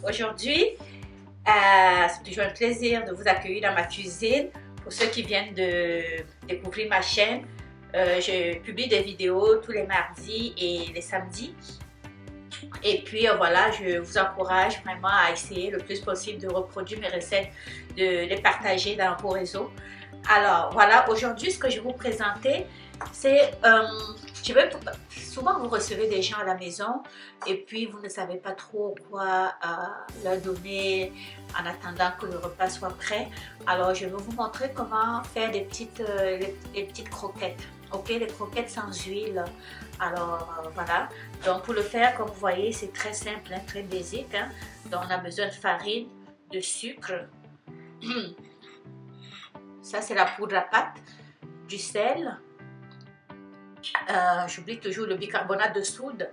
Aujourd'hui, c'est toujours un plaisir de vous accueillir dans ma cuisine. Pour ceux qui viennent de découvrir ma chaîne, je publie des vidéos tous les mardis et les samedis. Et puis voilà, je vous encourage vraiment à essayer le plus possible de reproduire mes recettes, de les partager dans vos réseaux. Alors voilà, aujourd'hui ce que je vais vous présenter, c'est, souvent vous recevez des gens à la maison et puis vous ne savez pas trop quoi leur donner en attendant que le repas soit prêt. Alors je vais vous montrer comment faire des petites croquettes. Ok, les croquettes sans huile. Alors voilà, donc pour le faire, comme vous voyez, c'est très simple, hein, très basique. Hein. Donc on a besoin de farine, de sucre. Ça c'est la poudre à pâte, du sel. J'oublie toujours le bicarbonate de soude.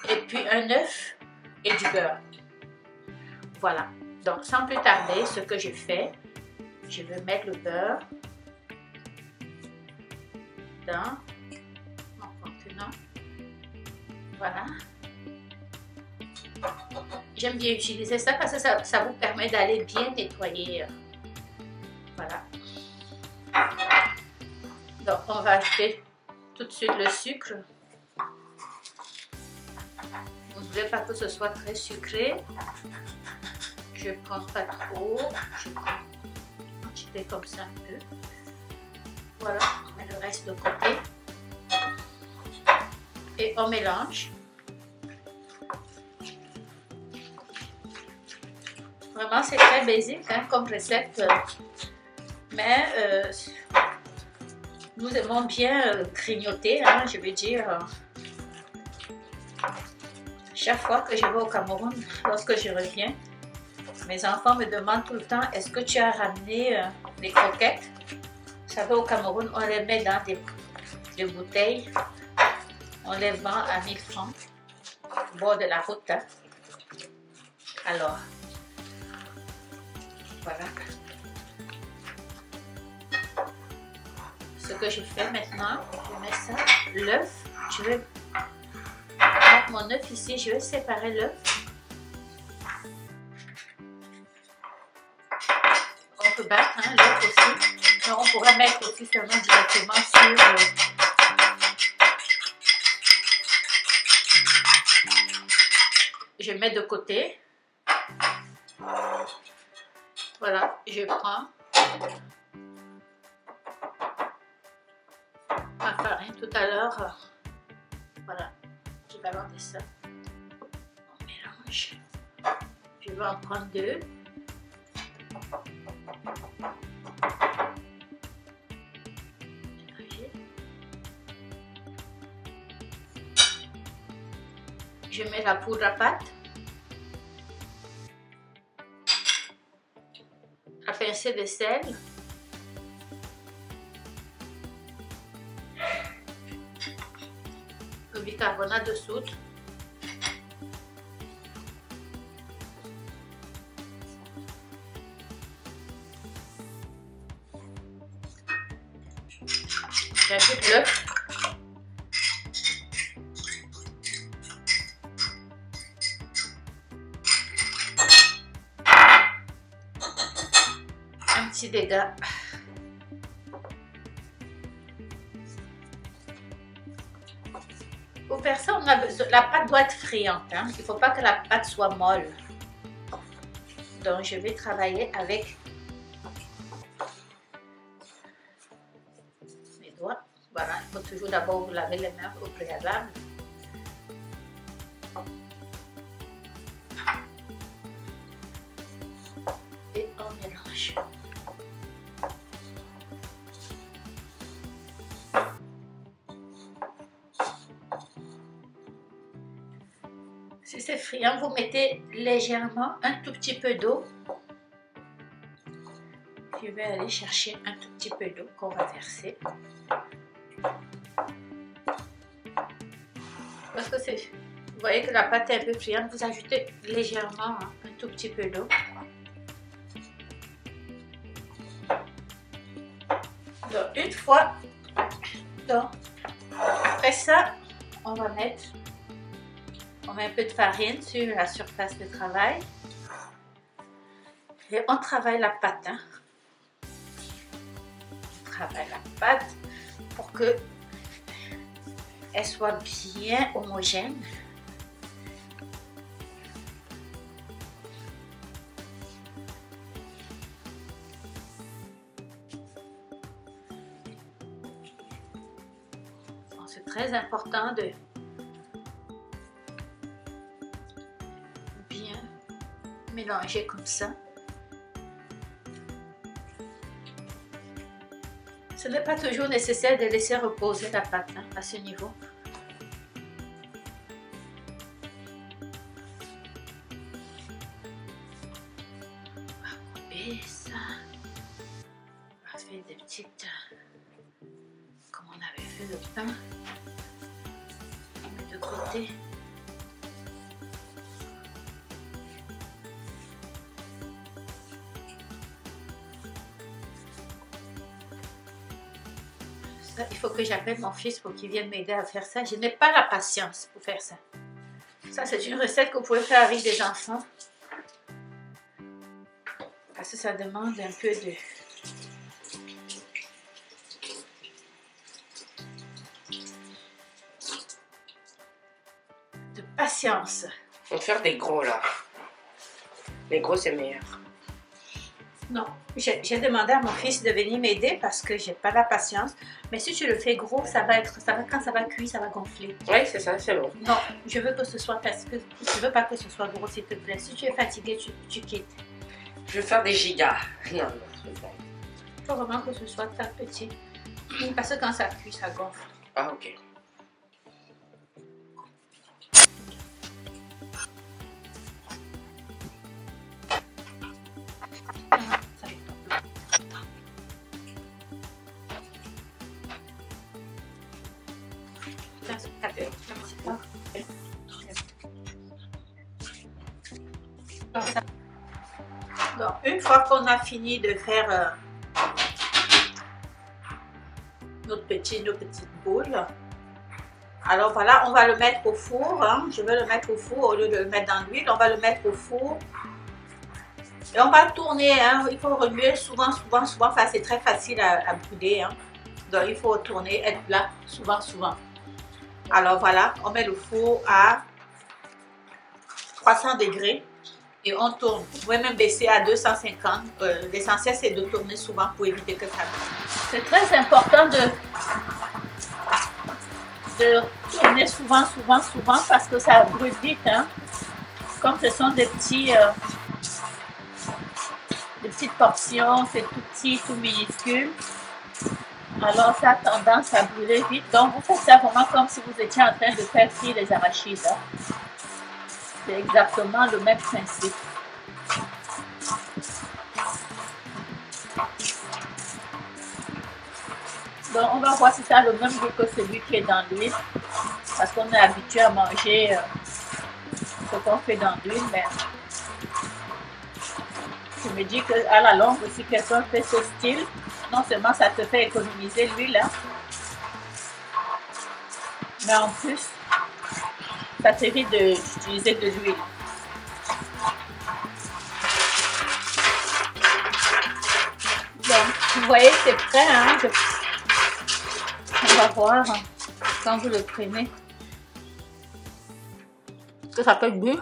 Et puis un œuf et du beurre. Voilà, donc sans plus tarder, ce que je fais, je vais mettre le beurre dans mon contenant. Voilà. J'aime bien utiliser ça parce que ça vous permet d'aller bien nettoyer. Voilà. Donc on va ajouter tout de suite le sucre. Vous ne voulez pas que ce soit très sucré. Je ne prends pas trop. Je prends un petit peu comme ça un peu. Voilà, on met le reste de côté. Et on mélange. Vraiment, c'est très basique hein, comme recette. Mais nous aimons bien grignoter, hein, je veux dire. Chaque fois que je vais au Cameroun, lorsque je reviens, mes enfants me demandent tout le temps, est-ce que tu as ramené des croquettes? Vous savez, au Cameroun, on les met dans des bouteilles. On les vend à 1000 francs au bord de la route. Hein. Alors, voilà. Ce que je fais maintenant, je mets ça, l'œuf. Je vais mettre mon œuf ici, je vais séparer l'œuf. On peut battre hein, l'œuf aussi. Mais on pourrait mettre aussi seulement directement sur je mets de côté. Voilà, je prends ma farine tout à l'heure. Voilà, je vais balancer ça. On mélange. Je vais en prendre deux. Je mets la poudre à pâte. La pincée de sel. Le bicarbonate de soude. J'ajoute l'œuf. Un petit dégât. Pour faire ça, on a besoin, la pâte doit être friande. Hein? Il ne faut pas que la pâte soit molle. Donc, je vais travailler avec mes doigts. Voilà, il faut toujours d'abord vous laver les mains au préalable. Et on mélange. Si c'est friand, vous mettez légèrement un tout petit peu d'eau. Je vais aller chercher un tout petit peu d'eau qu'on va verser. Parce que c'est, vous voyez que la pâte est un peu friande, vous ajoutez légèrement hein, un tout petit peu d'eau. Donc une fois, donc après ça, on met un peu de farine sur la surface de travail. Et on travaille la pâte. Hein. On travaille la pâte pour que elle soit bien homogène. C'est très important de bien mélanger comme ça. Ce n'est pas toujours nécessaire de laisser reposer la pâte hein, à ce niveau. On va couper ça. On va faire des petites... comme on avait fait le pain. On met de côté. Il faut que j'appelle mon fils pour qu'il vienne m'aider à faire ça. Je n'ai pas la patience pour faire ça. Ça, c'est une recette que vous pouvez faire avec des enfants. Parce que ça demande un peu de patience. On va faire des gros là. Les gros, c'est meilleur. Non, j'ai demandé à mon fils de venir m'aider parce que j'ai pas la patience. Mais si tu le fais gros, quand ça va cuire, ça va gonfler. Oui, c'est ça, c'est bon. Non, je veux que ce soit parce que je veux pas que ce soit gros, s'il te plaît. Si tu es fatigué, tu quittes. Je vais faire des gigas. Non, non, Il faut vraiment que ce soit très petit. Parce que quand ça cuit, ça gonfle. Ah, ok. Donc, une fois qu'on a fini de faire nos petites boules, alors voilà, on va le mettre au four. Hein. Je vais le mettre au four au lieu de le mettre dans l'huile. On va le mettre au four. Et on va tourner. Hein. Il faut remuer souvent. Enfin, c'est très facile à brûler. Hein. Donc, il faut tourner, être plat souvent. Alors voilà, on met le four à 300 degrés. Et on tourne. Vous pouvez même baisser à 250. L'essentiel, c'est de tourner souvent pour éviter que ça brûle. C'est très important de tourner souvent parce que ça brûle vite. Hein. Comme ce sont des petites portions, c'est tout petit, tout minuscule. Alors ça a tendance à brûler vite. Donc vous faites ça vraiment comme si vous étiez en train de faire frire les arachides. Hein. C'est exactement le même principe. Donc on va voir si ça a le même goût que celui qui est dans l'huile. Parce qu'on est habitué à manger ce qu'on fait dans l'huile. Mais je me dis qu'à la longue, si quelqu'un fait ce style, non seulement ça te fait économiser l'huile, hein, mais en plus, ça t'évite d'utiliser de l'huile. Donc, vous voyez, c'est prêt. Hein, on va voir hein, quand vous le prenez. Est-ce que ça peut être bu?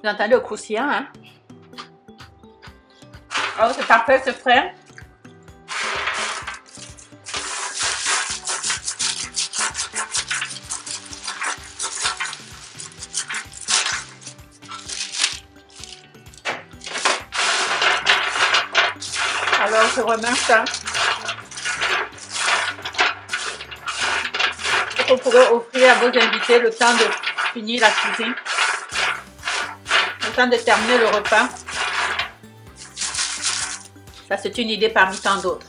Vous entendez le croustillant, hein? Alors, c'est parfait, c'est prêt. Alors, je remets ça. Vous pourrez offrir à vos invités le temps de finir la cuisine. Le temps de terminer le repas. Ça, c'est une idée parmi tant d'autres.